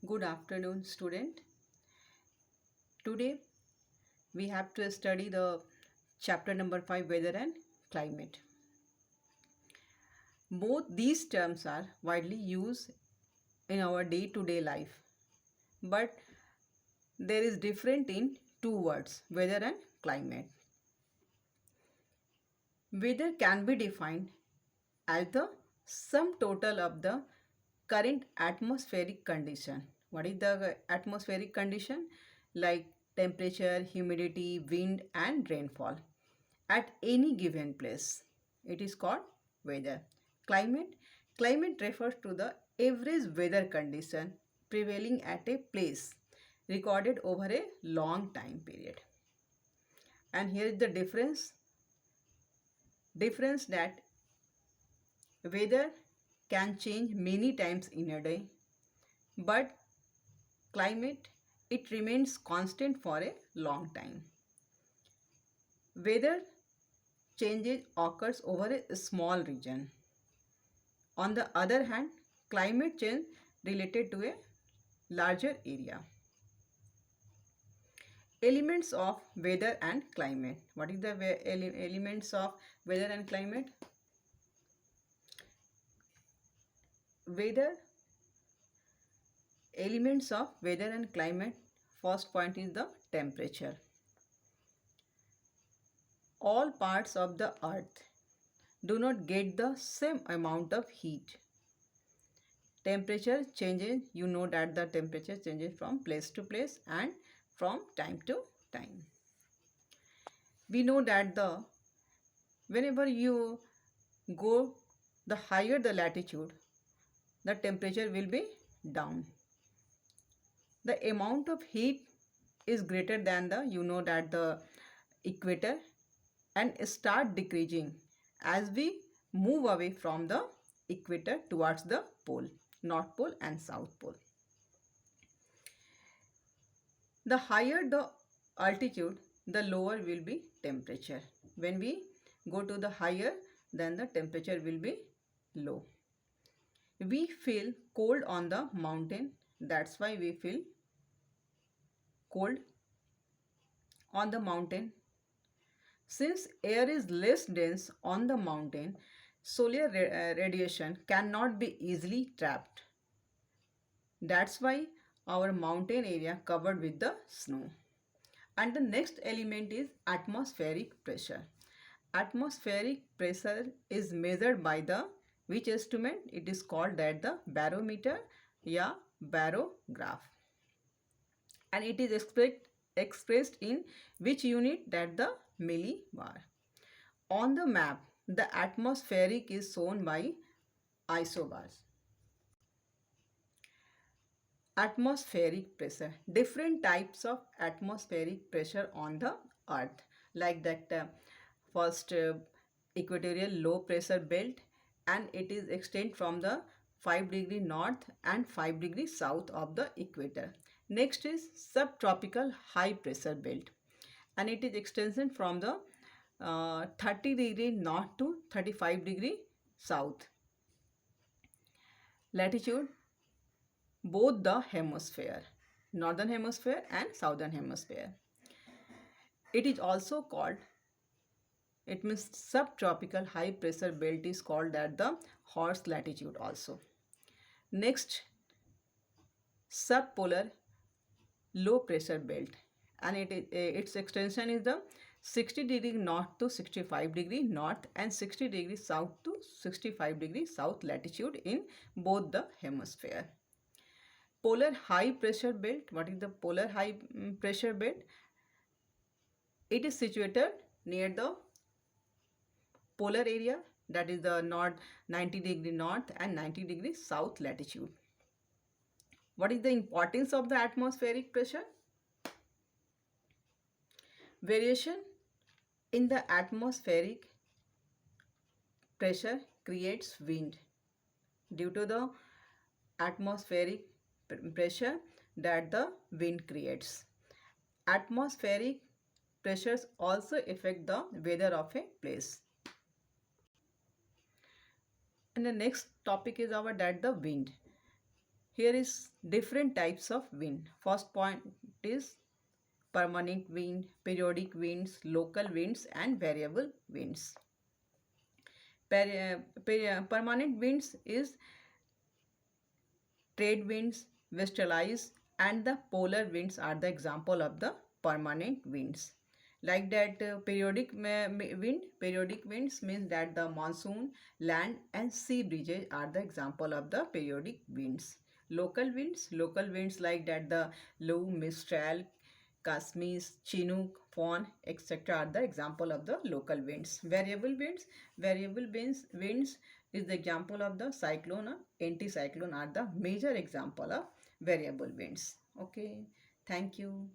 Good afternoon, student. Today we have to study the chapter number 5, weather and climate. Both these terms are widely used in our day-to-day life, but there is different in two words, weather and climate. Weather can be defined as the sum total of the current atmospheric condition. What is the atmospheric condition? Like temperature, humidity, wind and rainfall at any given place. It is called weather. Climate. Climate refers to the average weather condition prevailing at a place recorded over a long time period. And here is the difference that weather can change many times in a day, but climate, it remains constant for a long time. Weather changes occurs over a small region. On the other hand, climate change related to a larger area. Elements of weather and climate. What is the elements of weather and climate? Elements of weather and climate. First point is the temperature. All parts of the earth do not get the same amount of heat. Temperature changes, you know that the temperature changes from place to place and from time to time. We know that whenever you go the higher the latitude, the temperature will be down. The amount of heat is greater than the equator and start decreasing as we move away from the equator towards the pole, North Pole and South Pole. The higher the altitude, the lower will be temperature. When we go to the higher, then the temperature will be low. We feel cold on the mountain. That's why we feel cold on the mountain. Since air is less dense on the mountain, solar radiation cannot be easily trapped. That's why our mountain area covered with the snow. And the next element is atmospheric pressure. Atmospheric pressure is measured by the which instrument? It is called that the barometer, या barograph. And it is expressed in which unit? That the millibar. On the map, the atmospheric is shown by isobars. Atmospheric pressure. Different types of atmospheric pressure on the earth, like that first equatorial low pressure belt, and it is extend from the 5 degree north and 5 degree south of the equator. Next is subtropical high pressure belt, and it is extension from the 30 degree north to 35 degree south latitude, both the hemisphere, northern hemisphere and southern hemisphere. It is also called, it means subtropical high pressure belt is called at the horse latitude also. Next, subpolar low pressure belt, and its extension is the 60 degree north to 65 degree north and 60 degree south to 65 degree south latitude in both the hemisphere. Polar high pressure belt. What is the polar high pressure belt? It is situated near the polar area, that is the 90 degree north and 90 degree south latitude. What is the importance of the atmospheric pressure? Variation in the atmospheric pressure creates wind. Due to the atmospheric pressure that the wind creates. Atmospheric pressures also affect the weather of a place. And the next topic is our that the wind. Here is different types of wind. First point is permanent wind, periodic winds, local winds and variable winds. Permanent winds is trade winds, westerlies and the polar winds are the example of the permanent winds. Like that periodic winds means that the monsoon, land and sea breezes are the example of the periodic winds. Local winds like that the Lou, Mistral, Kashmir, Chinook, Fawn, etc. are the example of the local winds. Variable winds is the example of the cyclone or anticyclone are the major example of variable winds. Okay, thank you.